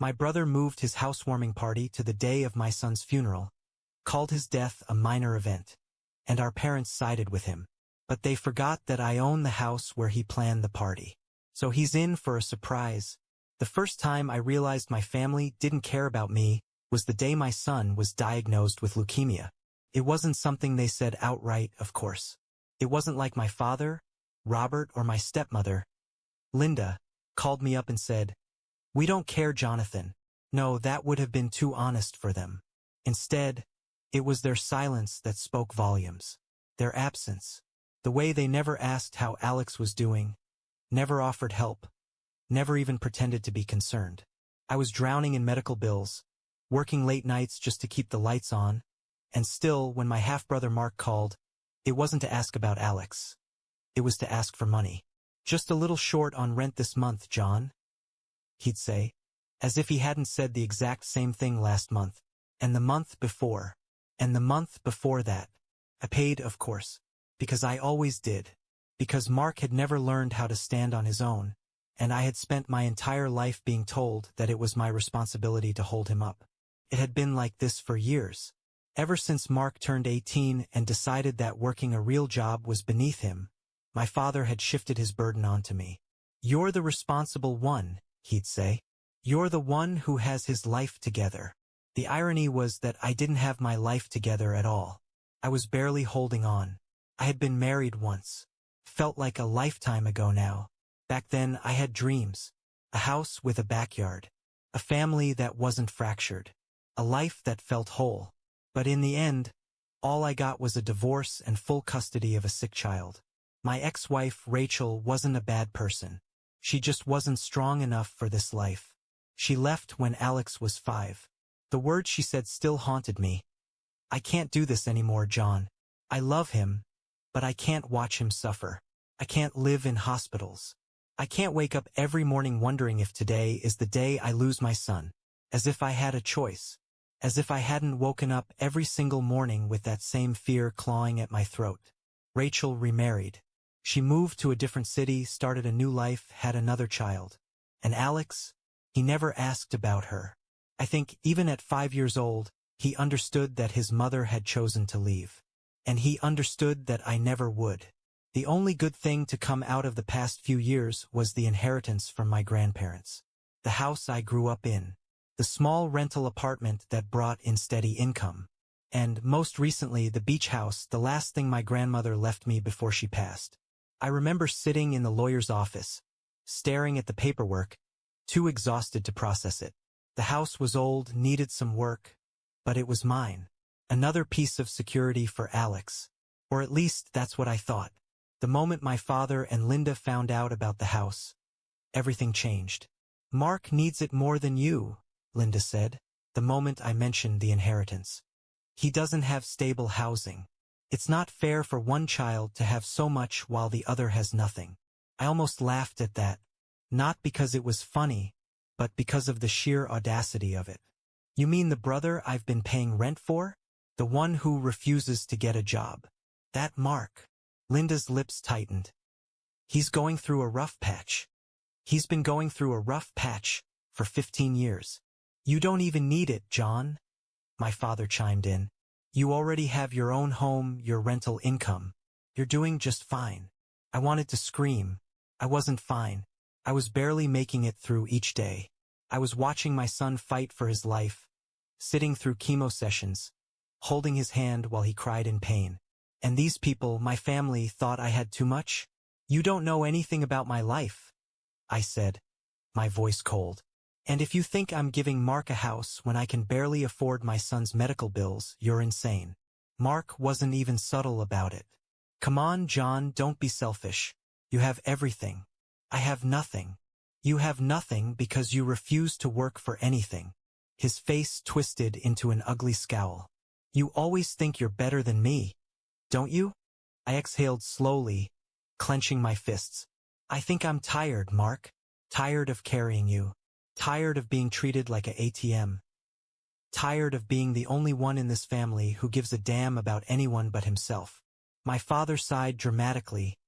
My brother moved his housewarming party to the day of my son's funeral, called his death a minor event, and our parents sided with him. But they forgot that I own the house where he planned the party. So he's in for a surprise. The first time I realized my family didn't care about me was the day my son was diagnosed with leukemia. It wasn't something they said outright, of course. It wasn't like my father, Robert, or my stepmother, Linda, called me up and said, "We don't care, Jonathan." No, that would have been too honest for them. Instead, it was their silence that spoke volumes. Their absence. The way they never asked how Alex was doing, never offered help, never even pretended to be concerned. I was drowning in medical bills, working late nights just to keep the lights on, and still, when my half-brother Mark called, it wasn't to ask about Alex. It was to ask for money. "Just a little short on rent this month, John," he'd say, as if he hadn't said the exact same thing last month, and the month before, and the month before that. I paid, of course, because I always did, because Mark had never learned how to stand on his own, and I had spent my entire life being told that it was my responsibility to hold him up. It had been like this for years. Ever since Mark turned 18 and decided that working a real job was beneath him, my father had shifted his burden onto me. "You're the responsible one," he'd say. "You're the one who has his life together." The irony was that I didn't have my life together at all. I was barely holding on. I had been married once. Felt like a lifetime ago now. Back then I had dreams. A house with a backyard. A family that wasn't fractured. A life that felt whole. But in the end, all I got was a divorce and full custody of a sick child. My ex-wife, Rachel, wasn't a bad person. She just wasn't strong enough for this life. She left when Alex was 5. The words she said still haunted me. "I can't do this anymore, John. I love him, but I can't watch him suffer. I can't live in hospitals. I can't wake up every morning wondering if today is the day I lose my son. As if I had a choice. As if I hadn't woken up every single morning with that same fear clawing at my throat." Rachel remarried. She moved to a different city, started a new life, had another child. And Alex? He never asked about her. I think even at 5 years old, he understood that his mother had chosen to leave. And he understood that I never would. The only good thing to come out of the past few years was the inheritance from my grandparents. The house I grew up in. The small rental apartment that brought in steady income. And, most recently, the beach house, the last thing my grandmother left me before she passed. I remember sitting in the lawyer's office, staring at the paperwork, too exhausted to process it. The house was old, needed some work, but it was mine. Another piece of security for Alex. Or at least that's what I thought. The moment my father and Linda found out about the house, everything changed. "Mark needs it more than you," Linda said, the moment I mentioned the inheritance. "He doesn't have stable housing. It's not fair for one child to have so much while the other has nothing." I almost laughed at that, not because it was funny, but because of the sheer audacity of it. "You mean the brother I've been paying rent for? The one who refuses to get a job? That Mark?" Linda's lips tightened. "He's going through a rough patch. He's been going through a rough patch for 15 years. You don't even need it, John," my father chimed in. "You already have your own home, your rental income. You're doing just fine." I wanted to scream. I wasn't fine. I was barely making it through each day. I was watching my son fight for his life, sitting through chemo sessions, holding his hand while he cried in pain. And these people, my family, thought I had too much? "You don't know anything about my life," I said, my voice cold. "And if you think I'm giving Mark a house when I can barely afford my son's medical bills, you're insane." Mark wasn't even subtle about it. "Come on, John, don't be selfish. You have everything. I have nothing. You have nothing because you refuse to work for anything." His face twisted into an ugly scowl. "You always think you're better than me, don't you?" I exhaled slowly, clenching my fists. "I think I'm tired, Mark. Tired of carrying you. Tired of being treated like a ATM. Tired of being the only one in this family who gives a damn about anyone but himself." My father sighed dramatically,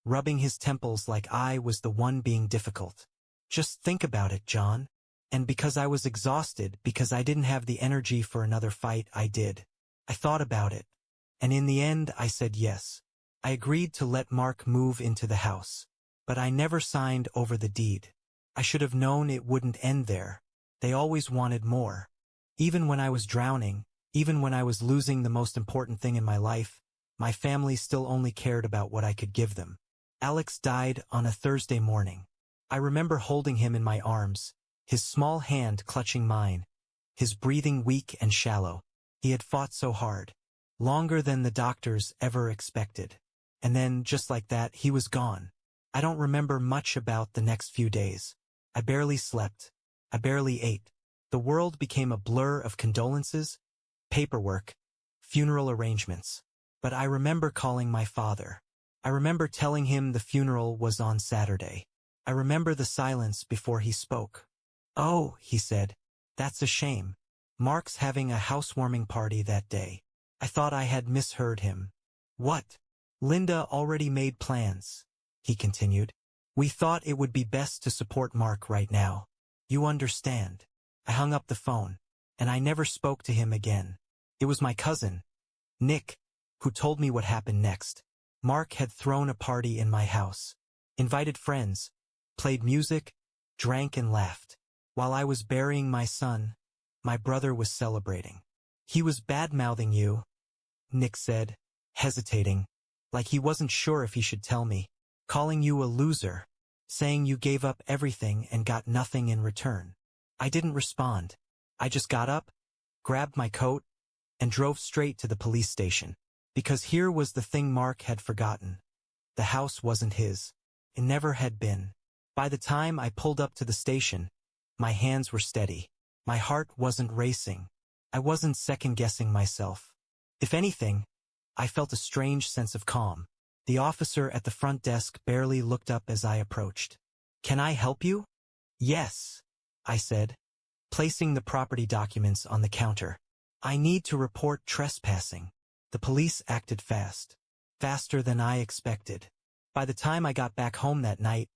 rubbing his temples like I was the one being difficult. "Just think about it, John. And because I was exhausted, because I didn't have the energy for another fight, I did. I thought about it. And in the end, I said yes. I agreed to let Mark move into the house. But I never signed over the deed. I should have known it wouldn't end there. They always wanted more. Even when I was drowning, even when I was losing the most important thing in my life, my family still only cared about what I could give them. Alex died on a Thursday morning. I remember holding him in my arms, his small hand clutching mine, his breathing weak and shallow. He had fought so hard, longer than the doctors ever expected. And then, just like that, he was gone. I don't remember much about the next few days. I barely slept. I barely ate. The world became a blur of condolences, paperwork, funeral arrangements. But I remember calling my father. I remember telling him the funeral was on Saturday. I remember the silence before he spoke. "Oh," he said, "that's a shame. Mark's having a housewarming party that day." I thought I had misheard him. "What?" "Linda already made plans," he continued. "We thought it would be best to support Mark right now. You understand." I hung up the phone, and I never spoke to him again. It was my cousin, Nick, who told me what happened next. Mark had thrown a party in my house, invited friends, played music, drank and laughed. While I was burying my son, my brother was celebrating. "He was bad-mouthing you," Nick said, hesitating, like he wasn't sure if he should tell me. "Calling you a loser, saying you gave up everything and got nothing in return." I didn't respond. I just got up, grabbed my coat, and drove straight to the police station. Because here was the thing Mark had forgotten. The house wasn't his. It never had been. By the time I pulled up to the station, my hands were steady. My heart wasn't racing. I wasn't second-guessing myself. If anything, I felt a strange sense of calm. The officer at the front desk barely looked up as I approached. "Can I help you?" "Yes," I said, placing the property documents on the counter. "I need to report trespassing." The police acted fast. Faster than I expected. By the time I got back home that night,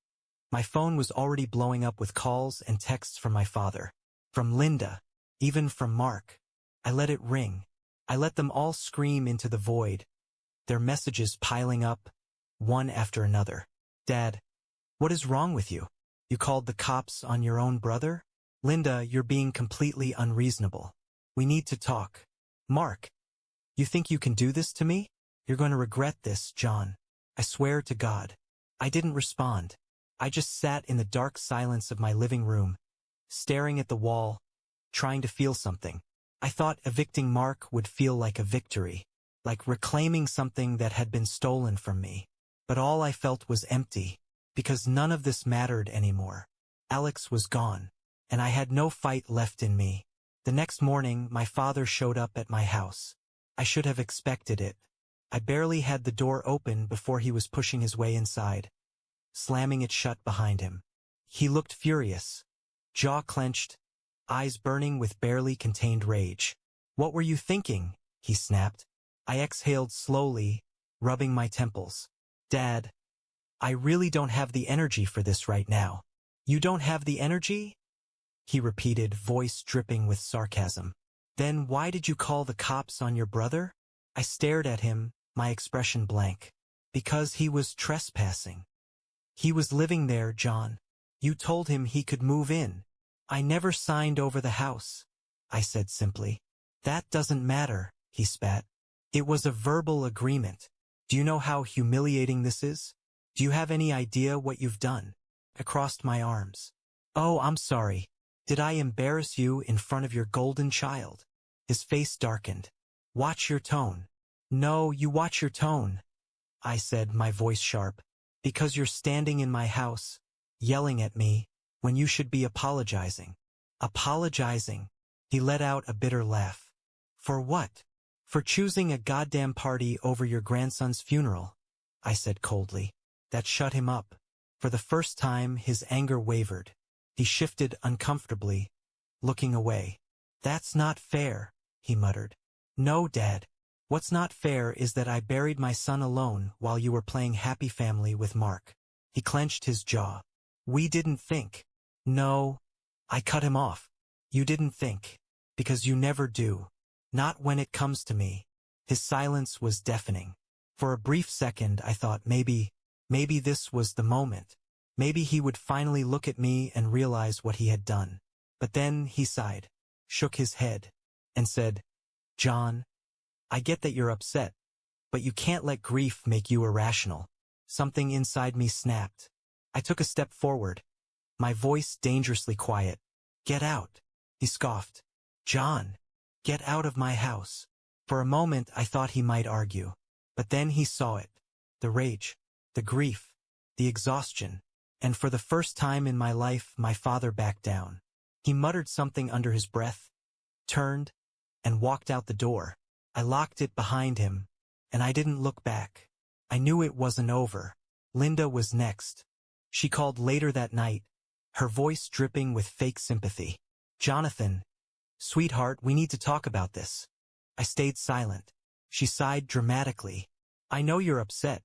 my phone was already blowing up with calls and texts from my father. From Linda. Even from Mark. I let it ring. I let them all scream into the void. Their messages piling up, one after another. "Dad, what is wrong with you? You called the cops on your own brother? Linda, you're being completely unreasonable. We need to talk. Mark, you think you can do this to me? You're going to regret this, John. I swear to God." I didn't respond. I just sat in the dark silence of my living room, staring at the wall, trying to feel something. I thought evicting Mark would feel like a victory, like reclaiming something that had been stolen from me. But all I felt was empty, because none of this mattered anymore. Alex was gone, and I had no fight left in me. The next morning, my father showed up at my house. I should have expected it. I barely had the door open before he was pushing his way inside, slamming it shut behind him. He looked furious, jaw clenched, eyes burning with barely contained rage. "What were you thinking?" he snapped. I exhaled slowly, rubbing my temples. "Dad, I really don't have the energy for this right now." "You don't have the energy?" he repeated, voice dripping with sarcasm. "Then why did you call the cops on your brother?" I stared at him, my expression blank. "Because he was trespassing. He was living there, John. You told him he could move in." "I never signed over the house," I said simply. "That doesn't matter," he spat. "It was a verbal agreement. Do you know how humiliating this is? Do you have any idea what you've done?" I crossed my arms. "Oh, I'm sorry. Did I embarrass you in front of your golden child?" His face darkened. "Watch your tone." "No, you watch your tone," I said, my voice sharp. "Because you're standing in my house, yelling at me, when you should be apologizing." "Apologizing?" He let out a bitter laugh. "For what?" "For choosing a goddamn party over your grandson's funeral," I said coldly. That shut him up. For the first time, his anger wavered. He shifted uncomfortably, looking away. "That's not fair," he muttered. "No, Dad. What's not fair is that I buried my son alone while you were playing happy family with Mark." He clenched his jaw. "We didn't think." "No, I cut him off. You didn't think. Because you never do. Not when it comes to me. His silence was deafening. For a brief second I thought maybe this was the moment. Maybe he would finally look at me and realize what he had done. But then he sighed, shook his head, and said, John, I get that you're upset, but you can't let grief make you irrational. Something inside me snapped. I took a step forward, my voice dangerously quiet. Get out, he scoffed. John, get out of my house. For a moment I thought he might argue, but then he saw it. The rage, the grief, the exhaustion, and for the first time in my life my father backed down. He muttered something under his breath, turned, and walked out the door. I locked it behind him, and I didn't look back. I knew it wasn't over. Linda was next. She called later that night, her voice dripping with fake sympathy. Jonathan, sweetheart, we need to talk about this. I stayed silent. She sighed dramatically. I know you're upset,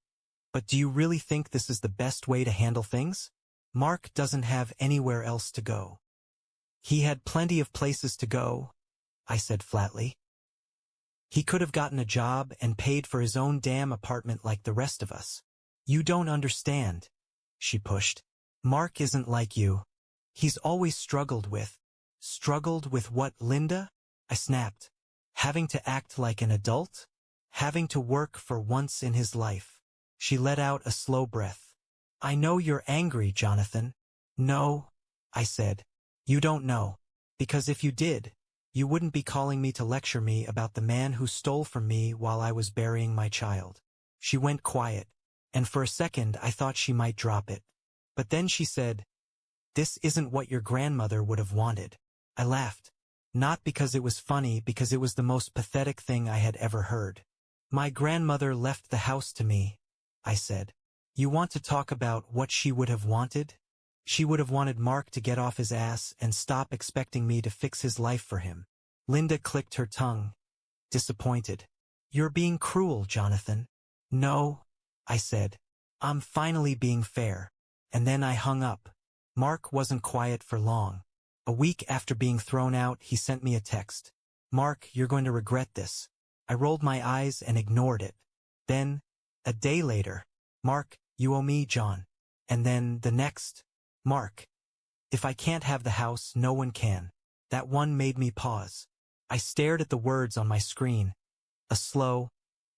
but do you really think this is the best way to handle things? Mark doesn't have anywhere else to go. He had plenty of places to go, I said flatly. He could have gotten a job and paid for his own damn apartment like the rest of us. You don't understand, she pushed. Mark isn't like you. He's always struggled with. Struggled with what, Linda? I snapped. Having to act like an adult? Having to work for once in his life. She let out a slow breath. I know you're angry, Jonathan. No, I said. You don't know. Because if you did, you wouldn't be calling me to lecture me about the man who stole from me while I was burying my child. She went quiet, and for a second I thought she might drop it. But then she said, This isn't what your grandmother would have wanted. I laughed. Not because it was funny, because it was the most pathetic thing I had ever heard. My grandmother left the house to me, I said. You want to talk about what she would have wanted? She would have wanted Mark to get off his ass and stop expecting me to fix his life for him. Linda clicked her tongue, disappointed. You're being cruel, Jonathan. No, I said. I'm finally being fair. And then I hung up. Mark wasn't quiet for long. A week after being thrown out, he sent me a text. Mark, you're going to regret this. I rolled my eyes and ignored it. Then, a day later, Mark, you owe me, John. And then the next, Mark, if I can't have the house, no one can. That one made me pause. I stared at the words on my screen, a slow,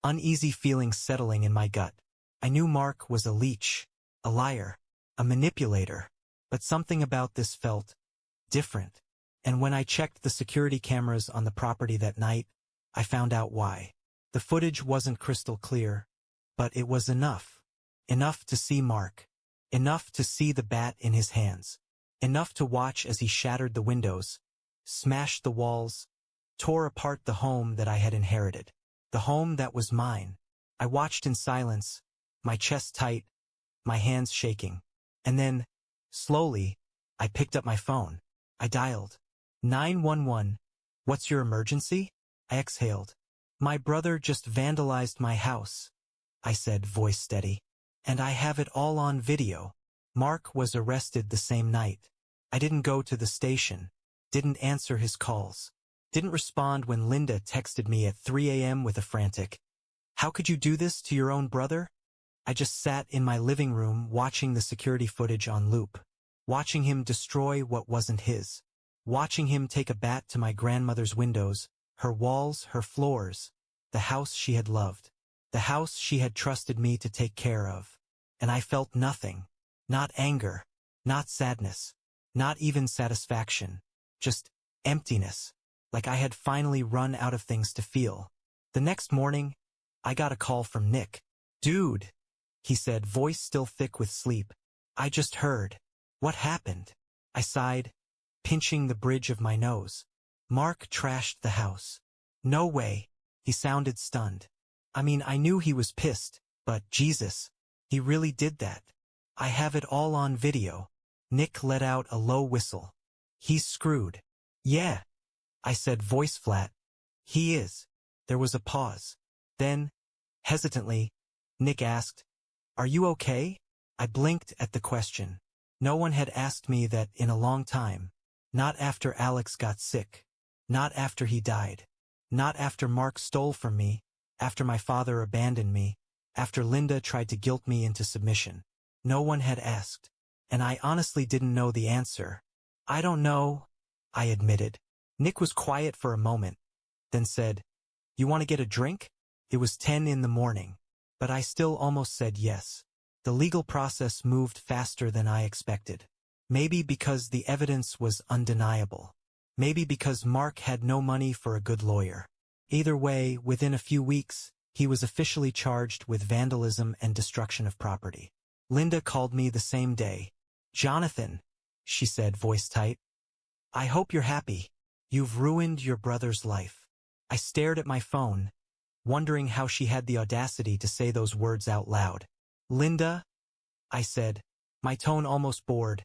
uneasy feeling settling in my gut. I knew Mark was a leech, a liar, a manipulator, but something about this felt different. And when I checked the security cameras on the property that night, I found out why. The footage wasn't crystal clear, but it was enough. Enough to see Mark. Enough to see the bat in his hands. Enough to watch as he shattered the windows, smashed the walls, tore apart the home that I had inherited. The home that was mine. I watched in silence, my chest tight, my hands shaking. And then, slowly, I picked up my phone. I dialed 911. What's your emergency? I exhaled. My brother just vandalized my house, I said, voice steady. And I have it all on video. Mark was arrested the same night. I didn't go to the station, didn't answer his calls, didn't respond when Linda texted me at 3 a.m. with a frantic, "How could you do this to your own brother?" I just sat in my living room watching the security footage on loop, watching him destroy what wasn't his, watching him take a bat to my grandmother's windows, her walls, her floors, the house she had loved, the house she had trusted me to take care of. And I felt nothing, not anger, not sadness, not even satisfaction, just emptiness, like I had finally run out of things to feel. The next morning, I got a call from Nick. "Dude," he said, voice still thick with sleep. "I just heard." "What happened?" I sighed, pinching the bridge of my nose. "Mark trashed the house." "No way." He sounded stunned. "I mean, I knew he was pissed, but Jesus, he really did that. I have it all on video." Nick let out a low whistle. "He's screwed." "Yeah," I said, voice flat. "He is." There was a pause. Then, hesitantly, Nick asked, "Are you okay?" I blinked at the question. No one had asked me that in a long time. Not after Alex got sick. Not after he died. Not after Mark stole from me. After my father abandoned me. After Linda tried to guilt me into submission. No one had asked. And I honestly didn't know the answer. I don't know, I admitted. Nick was quiet for a moment, then said, "You want to get a drink?" It was 10 in the morning, but I still almost said yes. The legal process moved faster than I expected. Maybe because the evidence was undeniable. Maybe because Mark had no money for a good lawyer. Either way, within a few weeks, he was officially charged with vandalism and destruction of property. Linda called me the same day. "Jonathan," she said, voice tight, "I hope you're happy. You've ruined your brother's life." I stared at my phone, wondering how she had the audacity to say those words out loud. "Linda," I said, my tone almost bored.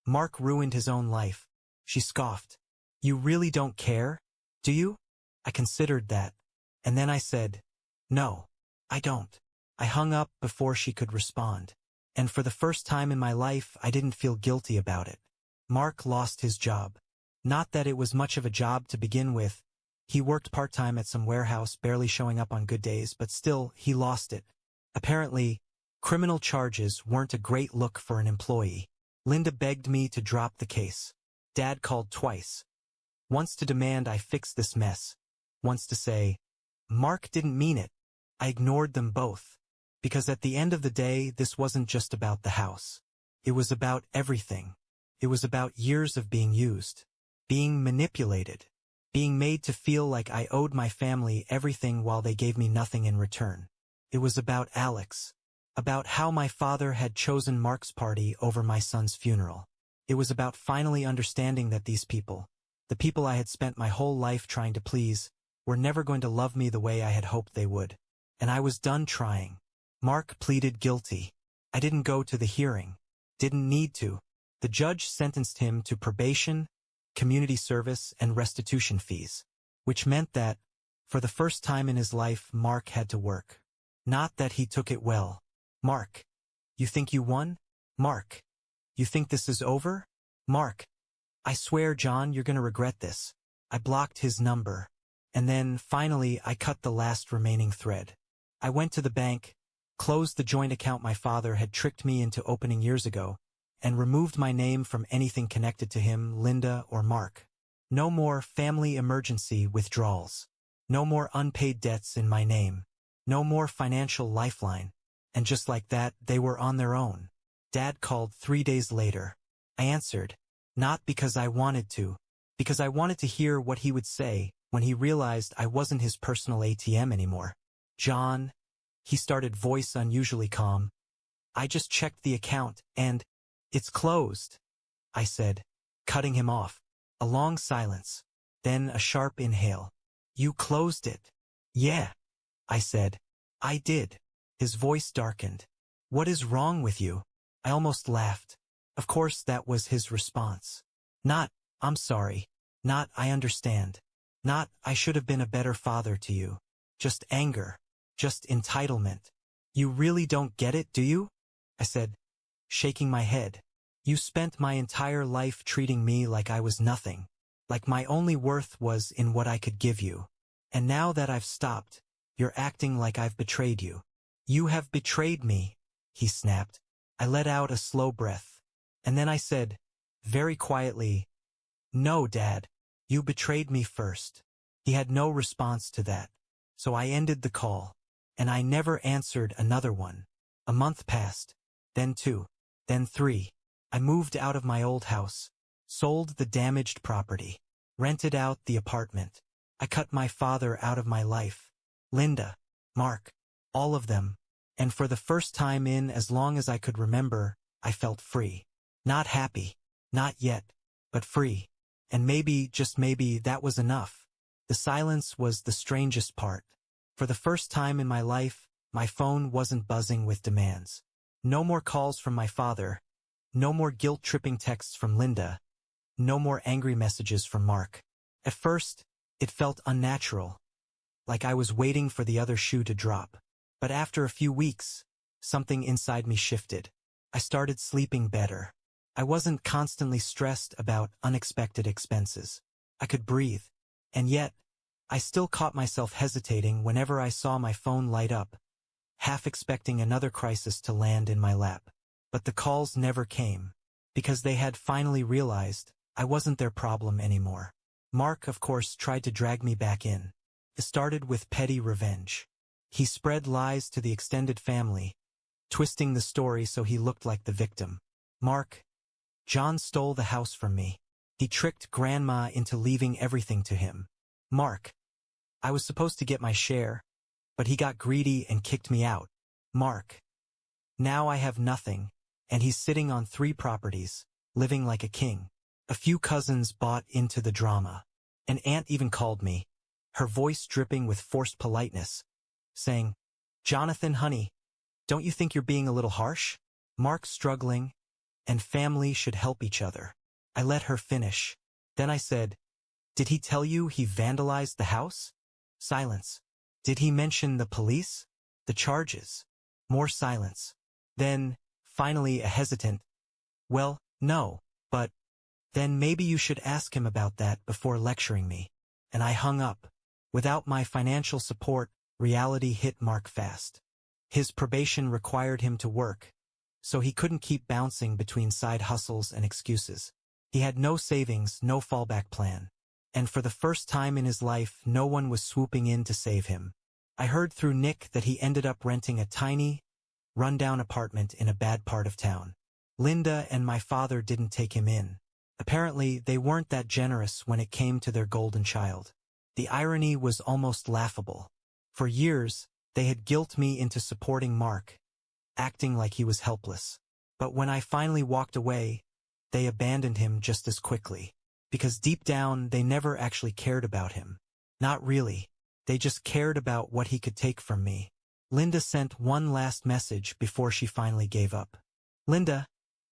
"Mark ruined his own life." She scoffed. "You really don't care, do you?" I considered that, and then I said, "No, I don't." I hung up before she could respond. And for the first time in my life, I didn't feel guilty about it. Mark lost his job. Not that it was much of a job to begin with. He worked part-time at some warehouse, barely showing up on good days, but still, he lost it. Apparently, criminal charges weren't a great look for an employee. Linda begged me to drop the case. Dad called twice. Once to demand I fix this mess. Once to say, "Mark didn't mean it." I ignored them both. Because at the end of the day, this wasn't just about the house. It was about everything. It was about years of being used, being manipulated, being made to feel like I owed my family everything while they gave me nothing in return. It was about Alex, about how my father had chosen Mark's party over my son's funeral. It was about finally understanding that these people, the people I had spent my whole life trying to please, were never going to love me the way I had hoped they would. And I was done trying. Mark pleaded guilty. I didn't go to the hearing. Didn't need to. The judge sentenced him to probation, community service, and restitution fees, which meant that, for the first time in his life, Mark had to work. Not that he took it well. "Mark, you think you won? Mark, you think this is over? Mark, I swear, John, you're gonna regret this." I blocked his number. And then, finally, I cut the last remaining thread. I went to the bank, closed the joint account my father had tricked me into opening years ago, and removed my name from anything connected to him, Linda, or Mark. No more family emergency withdrawals. No more unpaid debts in my name. No more financial lifeline. And just like that, they were on their own. Dad called 3 days later. I answered, not because I wanted to, because I wanted to hear what he would say when he realized I wasn't his personal ATM anymore. "John," he started, voice unusually calm, "I just checked the account, and it's closed," I said, cutting him off. A long silence, then a sharp inhale. "You closed it?" "Yeah," I said. "I did." His voice darkened. "What is wrong with you?" I almost laughed. Of course that was his response. Not, "I'm sorry." Not, "I understand." Not, "I should have been a better father to you." Just anger. Just entitlement. "You really don't get it, do you?" I said, shaking my head. "You spent my entire life treating me like I was nothing, like my only worth was in what I could give you. And now that I've stopped, you're acting like I've betrayed you." "You have betrayed me," he snapped. I let out a slow breath. And then I said, very quietly, "No, Dad, you betrayed me first." He had no response to that. So I ended the call. And I never answered another one. A month passed. Then 2. Then 3. I moved out of my old house. Sold the damaged property. Rented out the apartment. I cut my father out of my life. Linda. Mark. All of them. And for the first time in as long as I could remember, I felt free. Not happy. Not yet. But free. And maybe, just maybe, that was enough. The silence was the strangest part. For the first time in my life, my phone wasn't buzzing with demands. No more calls from my father. No more guilt-tripping texts from Linda. No more angry messages from Mark. At first, it felt unnatural. Like I was waiting for the other shoe to drop. But after a few weeks, something inside me shifted. I started sleeping better. I wasn't constantly stressed about unexpected expenses. I could breathe. And yet, I still caught myself hesitating whenever I saw my phone light up, half expecting another crisis to land in my lap. But the calls never came, because they had finally realized I wasn't their problem anymore. Mark, of course, tried to drag me back in. It started with petty revenge. He spread lies to the extended family, twisting the story so he looked like the victim. John stole the house from me. He tricked Grandma into leaving everything to him. I was supposed to get my share, but he got greedy and kicked me out. Now I have nothing, and he's sitting on 3 properties, living like a king. A few cousins bought into the drama. An aunt even called me, her voice dripping with forced politeness, saying, "Jonathan, honey, don't you think you're being a little harsh? Mark's struggling, and family should help each other." I let her finish. Then I said, "Did he tell you he vandalized the house?" Silence. "Did he mention the police? The charges?" More silence. Then, finally a hesitant, "Well, no, but then maybe you should ask him about that before lecturing me." And I hung up. Without my financial support, reality hit Mark fast. His probation required him to work, so he couldn't keep bouncing between side hustles and excuses. He had no savings, no fallback plan. And for the first time in his life, no one was swooping in to save him. I heard through Nick that he ended up renting a tiny, run-down apartment in a bad part of town. Linda and my father didn't take him in. Apparently, they weren't that generous when it came to their golden child. The irony was almost laughable. For years, they had guilted me into supporting Mark, acting like he was helpless. But when I finally walked away, they abandoned him just as quickly. Because deep down, they never actually cared about him. Not really. They just cared about what he could take from me. Linda sent one last message before she finally gave up. "Linda,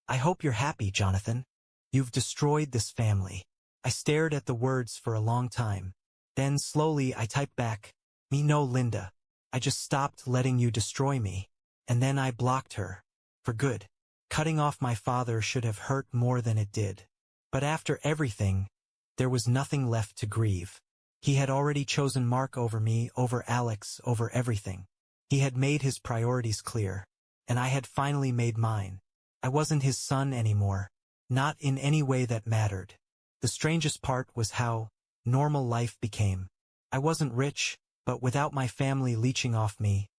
I hope you're happy, Jonathan. You've destroyed this family." I stared at the words for a long time. Then slowly I typed back, "Me no, Linda. I just stopped letting you destroy me." And then I blocked her. For good. Cutting off my father should have hurt more than it did. But after everything, there was nothing left to grieve. He had already chosen Mark over me, over Alex, over everything. He had made his priorities clear, and I had finally made mine. I wasn't his son anymore, not in any way that mattered. The strangest part was how normal life became. I wasn't rich, but without my family leeching off me,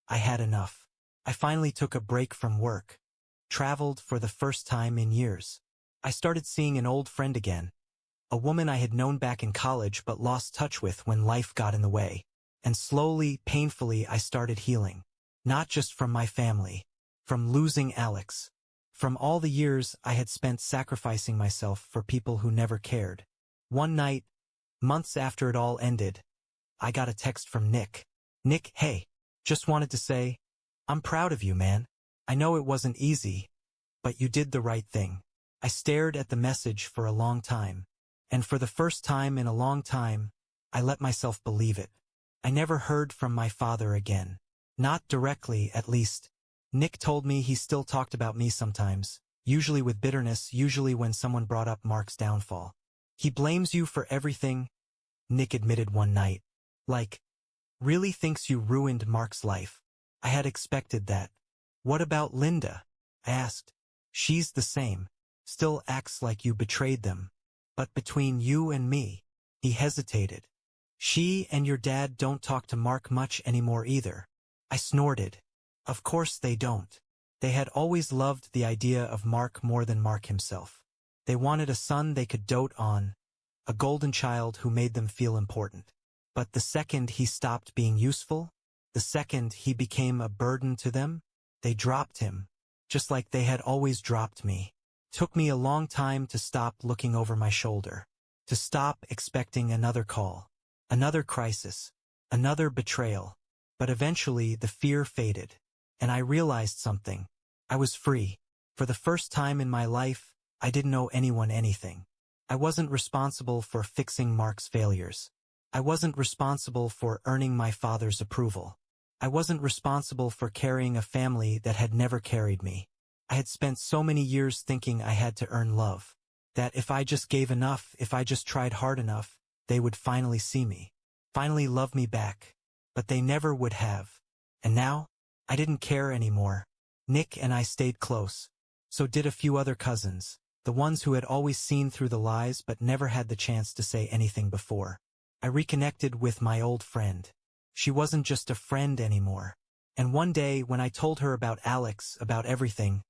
I had enough. I finally took a break from work, traveled for the first time in years. I started seeing an old friend again, a woman I had known back in college but lost touch with when life got in the way. And slowly, painfully, I started healing. Not just from my family, from losing Alex, from all the years I had spent sacrificing myself for people who never cared. One night, months after it all ended, I got a text from Nick. "Nick, hey, just wanted to say, I'm proud of you, man. I know it wasn't easy, but you did the right thing." I stared at the message for a long time, and for the first time in a long time, I let myself believe it. I never heard from my father again. Not directly, at least. Nick told me he still talked about me sometimes, usually with bitterness, usually when someone brought up Mark's downfall. "He blames you for everything," Nick admitted one night. "Like, really thinks you ruined Mark's life." I had expected that. "What about Linda?" I asked. "She's the same. Still acts like you betrayed them. But between you and me," he hesitated. "She and your dad don't talk to Mark much anymore either." I snorted. Of course they don't. They had always loved the idea of Mark more than Mark himself. They wanted a son they could dote on, a golden child who made them feel important. But the second he stopped being useful, the second he became a burden to them, they dropped him, just like they had always dropped me. Took me a long time to stop looking over my shoulder, to stop expecting another call, another crisis, another betrayal. But eventually the fear faded, and I realized something. I was free. For the first time in my life, I didn't owe anyone anything. I wasn't responsible for fixing Mark's failures. I wasn't responsible for earning my father's approval. I wasn't responsible for carrying a family that had never carried me. I had spent so many years thinking I had to earn love. That if I just gave enough, if I just tried hard enough, they would finally see me. Finally love me back. But they never would have. And now, I didn't care anymore. Nick and I stayed close. So did a few other cousins. The ones who had always seen through the lies but never had the chance to say anything before. I reconnected with my old friend. She wasn't just a friend anymore. And one day, when I told her about Alex, about everything,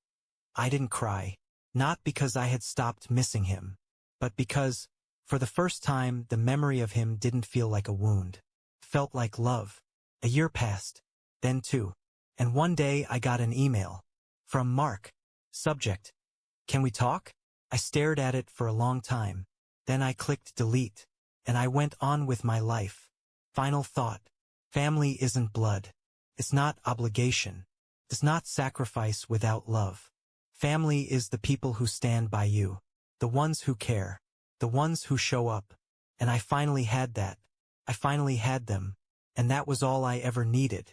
I didn't cry. Not because I had stopped missing him, but because, for the first time, the memory of him didn't feel like a wound. Felt like love. A year passed. Then two. And one day I got an email. From Mark. Subject: Can we talk? I stared at it for a long time. Then I clicked delete. And I went on with my life. Final thought. Family isn't blood. It's not obligation. It's not sacrifice without love. Family is the people who stand by you. The ones who care. The ones who show up. And I finally had that. I finally had them. And that was all I ever needed.